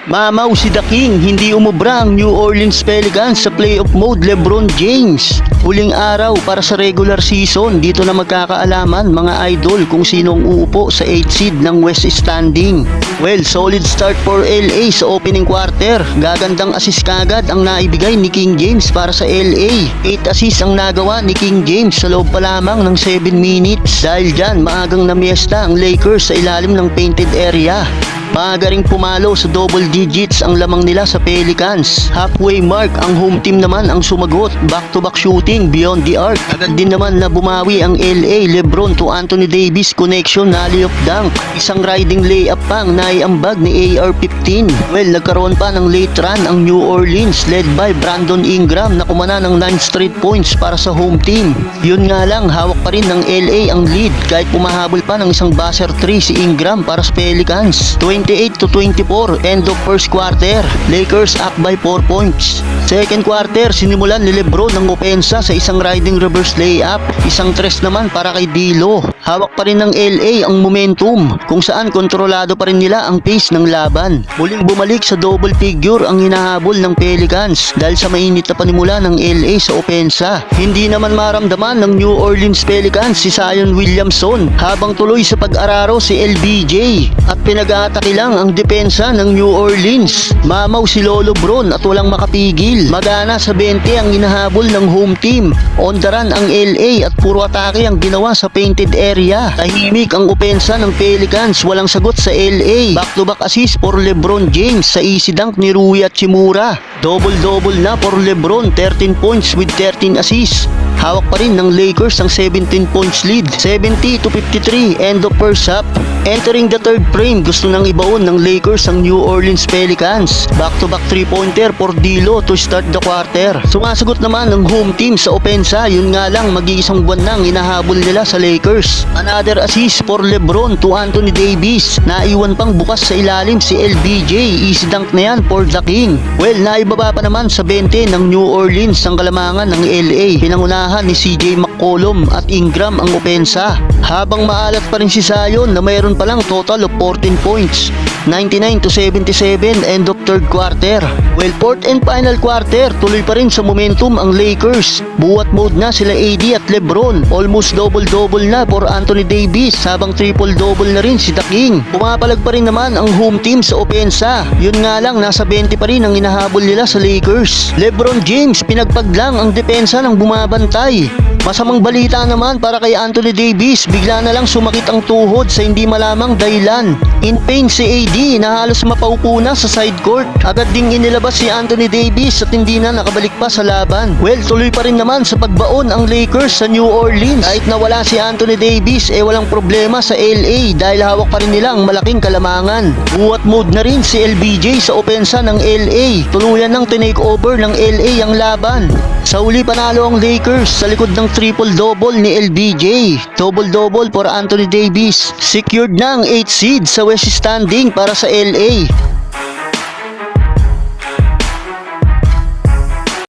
Mamaw si The King, hindi umubra ang New Orleans Pelicans sa playoff mode LeBron James. Huling araw para sa regular season, dito na magkakaalaman mga idol kung sinong uupo sa 8th seed ng West standing. Well, solid start for LA sa opening quarter. Gagandang assist kagad ang naibigay ni King James para sa LA. 8 assists ang nagawa ni King James sa loob pa lamang ng 7 minutes. Dahil dyan, maagang namiesta ang Lakers sa ilalim ng painted area. Maaga ring pumalo sa double digits ang lamang nila sa Pelicans. Halfway mark, ang home team naman ang sumagot. Back-to-back shooting beyond the arc. Agad din naman na bumawi ang LA. LeBron to Anthony Davis connection na alley-oop dunk. Isang riding layup pang naiambag ni AR-15. Well, nagkaroon pa ng late run ang New Orleans led by Brandon Ingram na kumana ng 9 straight points para sa home team. Yun nga lang, hawak pa rin ng LA ang lead kahit pumahabol pa ng isang buzzer 3 si Ingram para sa Pelicans. 28-24, end of first quarter. Lakers up by 4 points. Second quarter, sinimulan ni LeBron ng opensa sa isang riding reverse layup. Isang tres naman para kay D'Lo. Hawak pa rin ng LA ang momentum kung saan kontrolado pa rin nila ang pace ng laban. Muling bumalik sa double figure ang hinahabol ng Pelicans dahil sa mainit na panimula ng LA sa opensa. Hindi naman maramdaman ng New Orleans Pelicans si Zion Williamson habang tuloy sa pag-araro si LBJ at pinag-aatake lang ang depensa ng New Orleans. Mamaw si Lolo Bron at walang makapigil. Magana sa 20 ang hinahabol ng home team. On the run ang LA at puro atake ang ginawa sa painted area. Tahimik ang opensa ng Pelicans, walang sagot sa LA. Back-to-back assist for LeBron James sa easy dunk ni Rui Hachimura. Double-double na for LeBron, 13 points with 13 assists. Hawak pa rin ng Lakers ang 17 points lead. 70-53, end of first half. Entering the third frame, gusto nang ibaon ng Lakers ang New Orleans Pelicans. Back-to-back 3-pointer for D'Lo to start the quarter. Sumasagot naman ng home team sa opensa, yun nga lang mag-iisang buwan nang hinahabol nila sa Lakers. Another assist for LeBron to Anthony Davis. Naiwan pang bukas sa ilalim si LBJ. Easy dunk na yan for The King. Well, naibaba pa naman sa 20 ng New Orleans ang kalamangan ng LA. Pinangunahan ni CJ McCollum at Ingram ang opensa. Habang maalat pa rin si Zion na mayroon pa lang total of 14 points. 99-77, end of third quarter. Well, fourth and final quarter, tuloy pa rin sa momentum ang Lakers. Buwat mode na sila AD at LeBron. Almost double-double na for Anthony Davis habang triple-double na rin si The King. Pumapalag pa rin naman ang home team sa opensa. Yun nga lang, nasa 20 pa rin ang inahabol nila sa Lakers. LeBron James, pinagpaglang ang depensa ng bumabantay. Masamang balita naman para kay Anthony Davis, bigla na lang sumakit ang tuhod sa hindi malamang dahilan. In pain si AD na halos mapaupo na sa side court. Agad ding inilabas si Anthony Davis at hindi na nakabalik pa sa laban. Well, tuloy pa rin naman sa pagbaon ang Lakers sa New Orleans. Kahit nawala si Anthony Davis, walang problema sa LA dahil hawak pa rin nila ang malaking kalamangan. Buwat mode na rin si LBJ sa opensa ng LA. Tuluyan ng tinake over ng LA ang laban. Sa uli panalo ang Lakers sa likod ng triple-double ni LBJ. Double-double for Anthony Davis. Secured na ang 8th seed sa West standing para sa LA.